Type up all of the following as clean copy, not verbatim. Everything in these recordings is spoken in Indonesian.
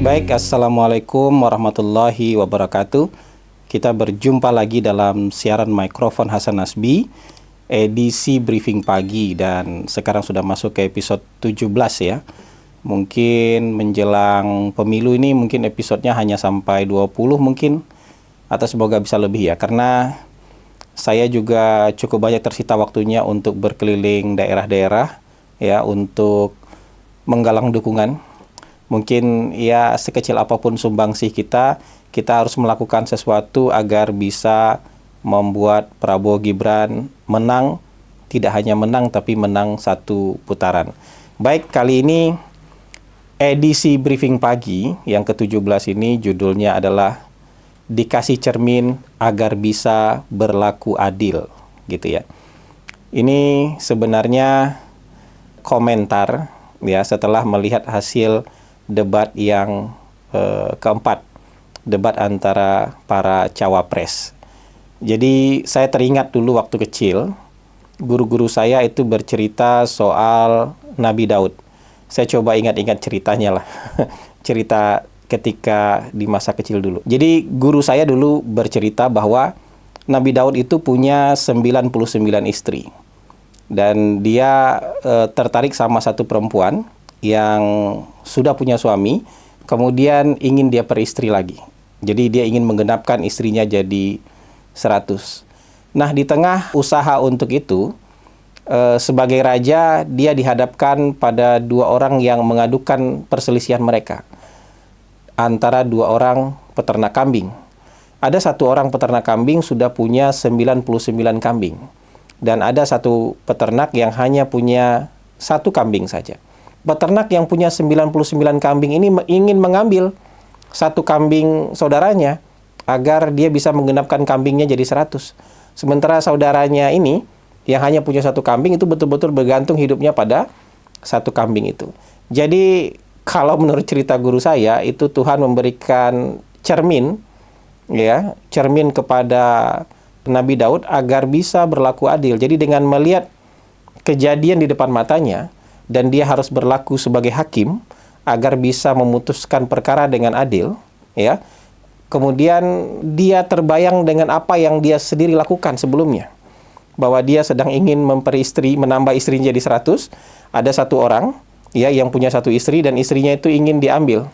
Baik, Assalamualaikum warahmatullahi wabarakatuh. Kita berjumpa lagi dalam siaran mikrofon Hasan Nasbi, edisi briefing pagi, dan sekarang sudah masuk ke episode 17 ya. Mungkin menjelang pemilu ini mungkin episodenya hanya sampai 20 mungkin, atau semoga bisa lebih ya, karena saya juga cukup banyak tersita waktunya untuk berkeliling daerah-daerah ya, untuk menggalang dukungan. Mungkin ya sekecil apapun sumbangsih kita harus melakukan sesuatu agar bisa membuat Prabowo Gibran menang, tidak hanya menang tapi menang satu putaran. Baik, kali ini edisi briefing pagi yang ke-17 ini judulnya adalah dikasih cermin agar bisa berlaku adil, gitu ya. Ini sebenarnya komentar ya setelah melihat hasil debat yang keempat, debat antara para cawapres. Jadi saya teringat dulu waktu kecil, guru-guru saya itu bercerita soal Nabi Daud. Saya coba ingat-ingat ceritanya lah, cerita ketika di masa kecil dulu. Jadi guru saya dulu bercerita bahwa Nabi Daud itu punya 99 istri. Dan dia tertarik sama satu perempuan yang sudah punya suami, kemudian ingin dia peristri lagi. Jadi dia ingin menggenapkan istrinya jadi 100. Nah, di tengah usaha untuk itu, sebagai raja, dia dihadapkan pada dua orang yang mengadukan perselisihan mereka. Antara dua orang peternak kambing. Ada satu orang peternak kambing sudah punya 99 kambing. Dan ada satu peternak yang hanya punya satu kambing saja. Peternak yang punya 99 kambing ini ingin mengambil satu kambing saudaranya agar dia bisa menggenapkan kambingnya jadi 100. Sementara saudaranya ini yang hanya punya satu kambing itu betul-betul bergantung hidupnya pada satu kambing itu. Jadi kalau menurut cerita guru saya itu Tuhan memberikan cermin ya, cermin kepada Nabi Daud agar bisa berlaku adil. Jadi dengan melihat kejadian di depan matanya dan dia harus berlaku sebagai hakim agar bisa memutuskan perkara dengan adil, ya. Kemudian dia terbayang dengan apa yang dia sendiri lakukan sebelumnya. Bahwa dia sedang ingin menambah istrinya jadi 100, ada satu orang ya yang punya satu istri dan istrinya itu ingin diambil.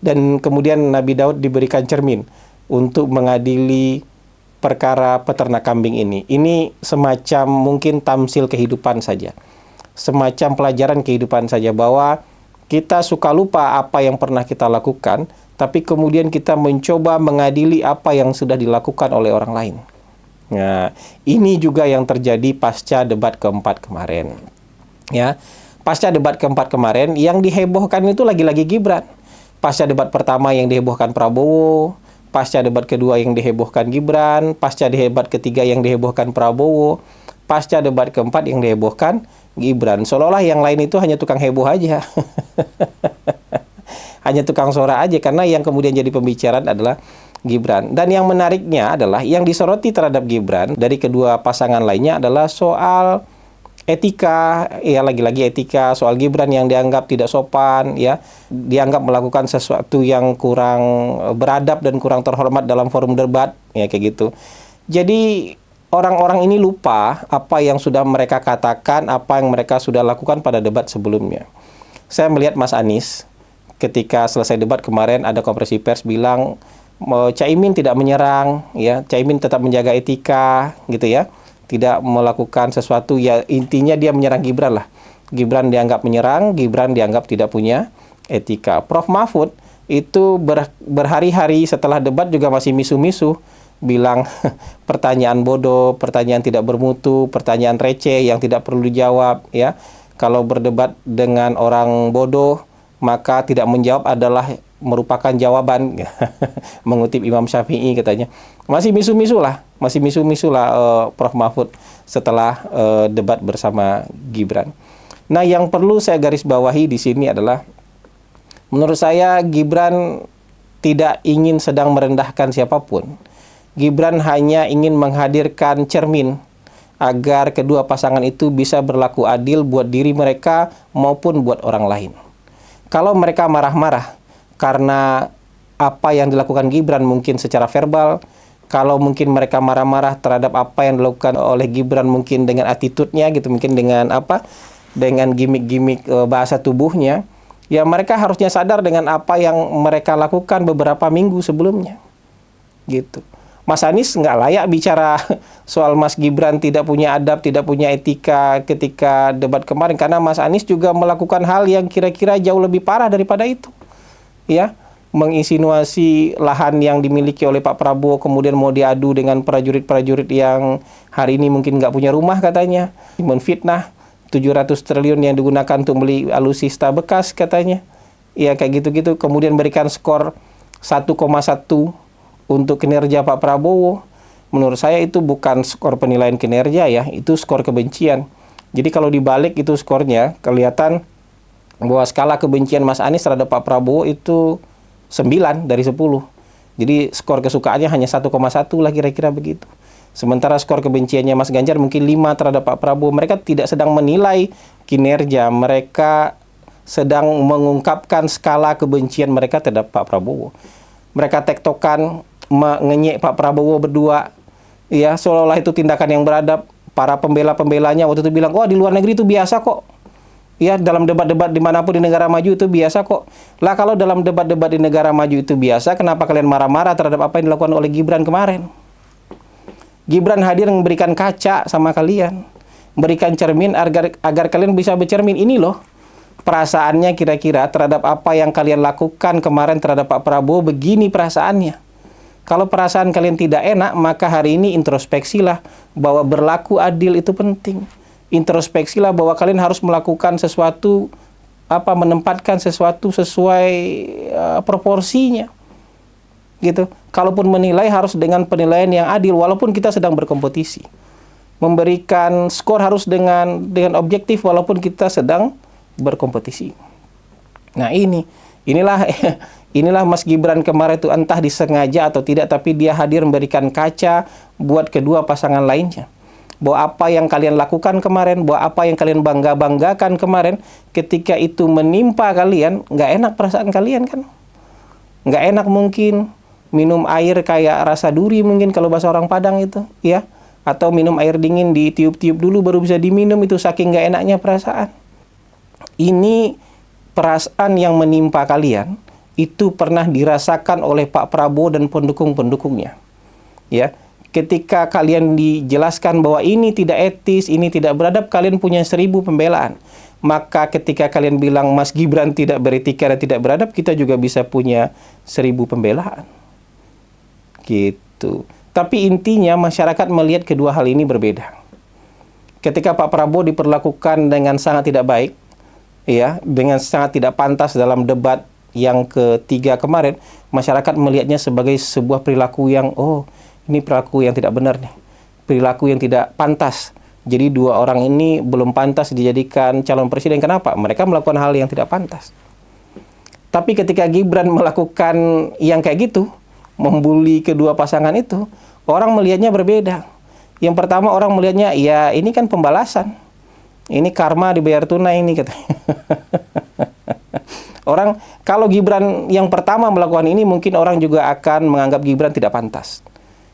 Dan kemudian Nabi Daud diberikan cermin untuk mengadili perkara peternak kambing ini. Ini semacam mungkin tamsil kehidupan saja. Semacam pelajaran kehidupan saja bahwa kita suka lupa apa yang pernah kita lakukan, tapi kemudian kita mencoba mengadili apa yang sudah dilakukan oleh orang lain. Nah, ini juga yang terjadi pasca debat keempat kemarin. Ya, pasca debat keempat kemarin yang dihebohkan itu lagi-lagi Gibran. Pasca debat pertama yang dihebohkan Prabowo, pasca debat kedua yang dihebohkan Gibran, pasca debat ketiga yang dihebohkan Prabowo, pasca debat keempat yang dihebohkan Gibran. Seolah-olah yang lain itu hanya tukang heboh aja. Hanya tukang suara aja, karena yang kemudian jadi pembicaraan adalah Gibran. Dan yang menariknya adalah yang disoroti terhadap Gibran dari kedua pasangan lainnya adalah soal etika, ya lagi-lagi etika, soal Gibran yang dianggap tidak sopan, ya, dianggap melakukan sesuatu yang kurang beradab dan kurang terhormat dalam forum debat, ya kayak gitu. Jadi orang-orang ini lupa apa yang sudah mereka katakan, apa yang mereka sudah lakukan pada debat sebelumnya. Saya melihat Mas Anies ketika selesai debat kemarin ada konferensi pers bilang Caimin tidak menyerang, ya, Caimin tetap menjaga etika, gitu ya. Tidak melakukan sesuatu, ya intinya dia menyerang Gibran lah. Gibran dianggap menyerang, Gibran dianggap tidak punya etika. Prof. Mahfud itu berhari-hari setelah debat juga masih misu-misu, bilang pertanyaan bodoh, pertanyaan tidak bermutu, pertanyaan receh yang tidak perlu dijawab, ya. Kalau berdebat dengan orang bodoh, maka tidak menjawab adalah merupakan jawaban. Mengutip Imam Syafi'i katanya. Masih misu-misu lah Prof. Mahfud setelah debat bersama Gibran. Nah, yang perlu saya garis bawahi di sini adalah menurut saya Gibran tidak ingin sedang merendahkan siapapun. Gibran hanya ingin menghadirkan cermin agar kedua pasangan itu bisa berlaku adil buat diri mereka maupun buat orang lain. Kalau mereka marah-marah karena apa yang dilakukan Gibran mungkin secara verbal, kalau mungkin mereka marah-marah terhadap apa yang dilakukan oleh Gibran mungkin dengan attitude-nya gitu, mungkin dengan apa, dengan gimmick-gimmick bahasa tubuhnya, ya mereka harusnya sadar dengan apa yang mereka lakukan beberapa minggu sebelumnya. Gitu. Mas Anies nggak layak bicara soal Mas Gibran tidak punya adab, tidak punya etika ketika debat kemarin, karena Mas Anies juga melakukan hal yang kira-kira jauh lebih parah daripada itu. Ya, menginsinuasi lahan yang dimiliki oleh Pak Prabowo kemudian mau diadu dengan prajurit-prajurit yang hari ini mungkin nggak punya rumah katanya, menfitnah 700 triliun yang digunakan untuk beli alutsista bekas katanya. Ya kayak gitu-gitu, kemudian berikan skor 1,1 untuk kinerja Pak Prabowo. Menurut saya itu bukan skor penilaian kinerja ya, itu skor kebencian. Jadi kalau dibalik itu skornya, kelihatan bahwa skala kebencian Mas Anies terhadap Pak Prabowo itu 9 dari 10. Jadi skor kesukaannya hanya 1,1 lah kira-kira begitu. Sementara skor kebenciannya Mas Ganjar mungkin 5 terhadap Pak Prabowo. Mereka tidak sedang menilai kinerja, mereka sedang mengungkapkan skala kebencian mereka terhadap Pak Prabowo. Mereka tektokan, mengenyek Pak Prabowo berdua, ya seolah-olah itu tindakan yang beradab. Para pembela-pembelanya waktu itu bilang, wah di luar negeri itu biasa kok. Ya dalam debat-debat dimanapun di negara maju itu biasa kok. Lah kalau dalam debat-debat di negara maju itu biasa, kenapa kalian marah-marah terhadap apa yang dilakukan oleh Gibran kemarin? Gibran hadir memberikan kaca sama kalian, memberikan cermin agar kalian bisa bercermin. Ini loh perasaannya kira-kira terhadap apa yang kalian lakukan kemarin terhadap Pak Prabowo, begini perasaannya. Kalau perasaan kalian tidak enak, maka hari ini introspeksilah bahwa berlaku adil itu penting. Introspeksilah bahwa kalian harus melakukan sesuatu, menempatkan sesuatu sesuai proporsinya. Gitu. Kalaupun menilai harus dengan penilaian yang adil walaupun kita sedang berkompetisi. Memberikan skor harus dengan objektif walaupun kita sedang berkompetisi. Nah, inilah Mas Gibran kemarin itu, entah disengaja atau tidak, tapi dia hadir memberikan kaca buat kedua pasangan lainnya. Bahwa apa yang kalian lakukan kemarin, bahwa apa yang kalian bangga-banggakan kemarin, ketika itu menimpa kalian, nggak enak perasaan kalian kan? Nggak enak mungkin minum air kayak rasa duri mungkin kalau bahasa orang Padang itu, ya. Atau minum air dingin ditiup-tiup dulu baru bisa diminum, itu saking nggak enaknya perasaan. Ini perasaan yang menimpa kalian itu pernah dirasakan oleh Pak Prabowo dan pendukung-pendukungnya. Ya, ketika kalian dijelaskan bahwa ini tidak etis, ini tidak beradab, kalian punya 1000 pembelaan. Maka ketika kalian bilang Mas Gibran tidak beretika dan tidak beradab, kita juga bisa punya 1000 pembelaan. Gitu. Tapi intinya masyarakat melihat kedua hal ini berbeda. Ketika Pak Prabowo diperlakukan dengan sangat tidak baik, ya, dengan sangat tidak pantas dalam debat yang ketiga kemarin, masyarakat melihatnya sebagai sebuah perilaku yang, ini perilaku yang tidak benar nih, perilaku yang tidak pantas. Jadi dua orang ini belum pantas dijadikan calon presiden. Kenapa? Mereka melakukan hal yang tidak pantas. Tapi ketika Gibran melakukan yang kayak gitu, membuli kedua pasangan itu, orang melihatnya berbeda. Yang pertama orang melihatnya, ya ini kan pembalasan. Ini karma dibayar tunai ini katanya. Orang, kalau Gibran yang pertama melakukan ini, mungkin orang juga akan menganggap Gibran tidak pantas.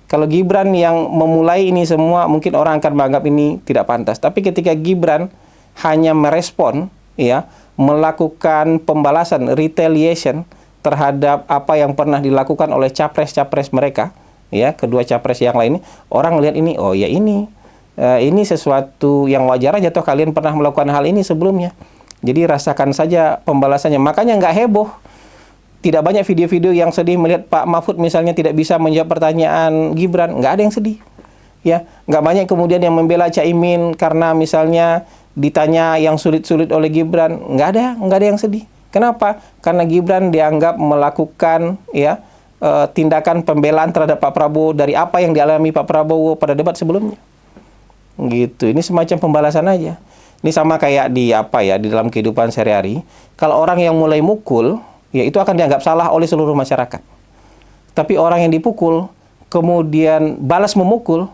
Kalau Gibran yang memulai ini semua, mungkin orang akan menganggap ini tidak pantas. Tapi ketika Gibran hanya merespon, ya, melakukan pembalasan, retaliation terhadap apa yang pernah dilakukan oleh capres-capres mereka, ya, kedua capres yang lain, orang melihat ini, oh ya ini sesuatu yang wajar aja, toh kalian pernah melakukan hal ini sebelumnya. Jadi rasakan saja pembalasannya. Makanya nggak heboh. Tidak banyak video-video yang sedih melihat Pak Mahfud misalnya tidak bisa menjawab pertanyaan Gibran. Nggak ada yang sedih. Ya, nggak banyak kemudian yang membela Caimin karena misalnya ditanya yang sulit-sulit oleh Gibran. Nggak ada yang sedih. Kenapa? Karena Gibran dianggap melakukan, ya, tindakan pembelaan terhadap Pak Prabowo dari apa yang dialami Pak Prabowo pada debat sebelumnya. Gitu. Ini semacam pembalasan aja. Ini sama kayak di dalam kehidupan sehari-hari. Kalau orang yang mulai mukul, ya itu akan dianggap salah oleh seluruh masyarakat. Tapi orang yang dipukul kemudian balas memukul,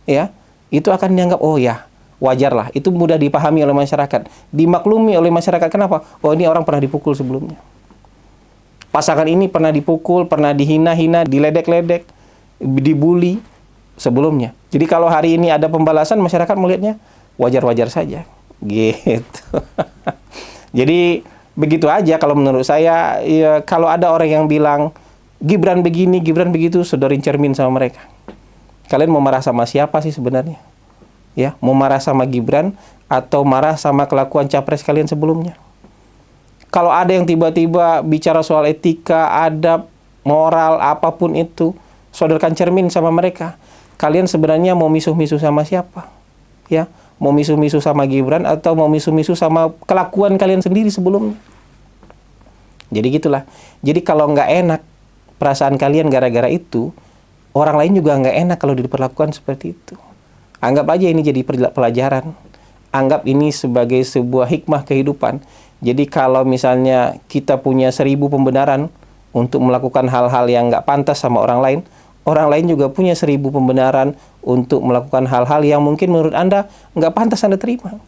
ya, itu akan dianggap, oh ya, wajarlah. Itu mudah dipahami oleh masyarakat, dimaklumi oleh masyarakat. Kenapa? Oh, ini orang pernah dipukul sebelumnya. Pasangan ini pernah dipukul, pernah dihina-hina, diledek-ledek, dibully sebelumnya. Jadi kalau hari ini ada pembalasan, masyarakat melihatnya wajar-wajar saja. Gitu. Jadi begitu aja kalau menurut saya. Ya, kalau ada orang yang bilang Gibran begini, Gibran begitu, sodorin cermin sama mereka. Kalian mau marah sama siapa sih sebenarnya? Ya, mau marah sama Gibran atau marah sama kelakuan capres kalian sebelumnya? Kalau ada yang tiba-tiba bicara soal etika, adab, moral, apapun itu, sodorkan cermin sama mereka. Kalian sebenarnya mau misuh-misuh sama siapa? Ya, mau misuh-misuh sama Gibran atau mau misuh-misuh sama kelakuan kalian sendiri sebelumnya? Jadi gitulah. Jadi kalau nggak enak perasaan kalian gara-gara itu, orang lain juga nggak enak kalau diperlakukan seperti itu. Anggap aja ini jadi pelajaran. Anggap ini sebagai sebuah hikmah kehidupan. Jadi kalau misalnya kita punya 1000 pembenaran untuk melakukan hal-hal yang nggak pantas sama orang lain juga punya 1000 pembenaran untuk melakukan hal-hal yang mungkin menurut Anda nggak pantas Anda terima.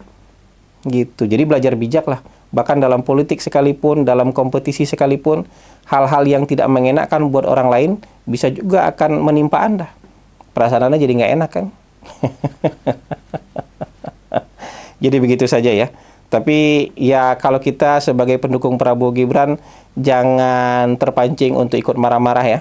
Gitu. Jadi belajar bijak lah. Bahkan dalam politik sekalipun, dalam kompetisi sekalipun, hal-hal yang tidak mengenakan buat orang lain bisa juga akan menimpa Anda. Perasaan Anda jadi nggak enak kan? Jadi begitu saja ya. Tapi ya kalau kita sebagai pendukung Prabowo Gibran jangan terpancing untuk ikut marah-marah ya.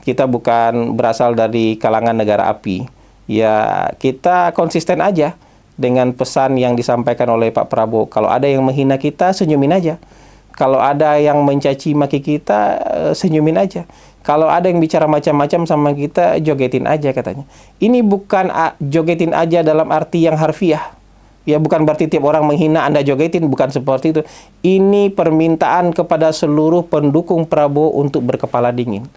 Kita bukan berasal dari kalangan negara api. Ya kita konsisten aja dengan pesan yang disampaikan oleh Pak Prabowo. Kalau ada yang menghina kita, senyumin aja. Kalau ada yang mencaci maki kita, senyumin aja. Kalau ada yang bicara macam-macam sama kita, jogetin aja katanya. Ini bukan jogetin aja dalam arti yang harfiah. Ya bukan berarti tiap orang menghina Anda jogetin, bukan seperti itu. Ini permintaan kepada seluruh pendukung Prabowo untuk berkepala dingin,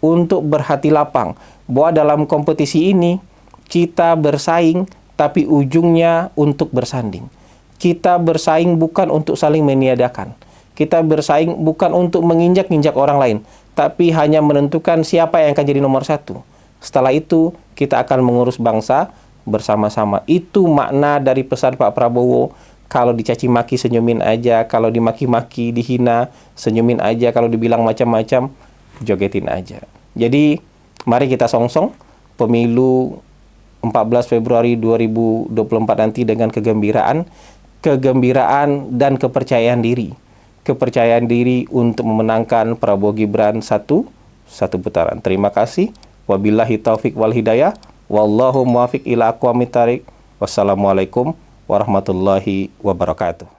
untuk berhati lapang, bahwa dalam kompetisi ini kita bersaing, tapi ujungnya untuk bersanding. Kita bersaing bukan untuk saling meniadakan. Kita bersaing bukan untuk menginjak-injak orang lain, tapi hanya menentukan siapa yang akan jadi nomor 1. Setelah itu, kita akan mengurus bangsa bersama-sama. Itu makna dari pesan Pak Prabowo. Kalau dicaci maki, senyumin aja. Kalau dimaki-maki, dihina, senyumin aja. Kalau dibilang macam-macam, jogetin aja. Jadi, mari kita songsong pemilu 14 Februari 2024 nanti dengan kegembiraan dan kepercayaan diri. Kepercayaan diri untuk memenangkan Prabowo Gibran satu putaran. Terima kasih. Wabillahi taufik wal hidayah. Wallahu muwafiq ila aqwamit thariq. Wassalamualaikum warahmatullahi wabarakatuh.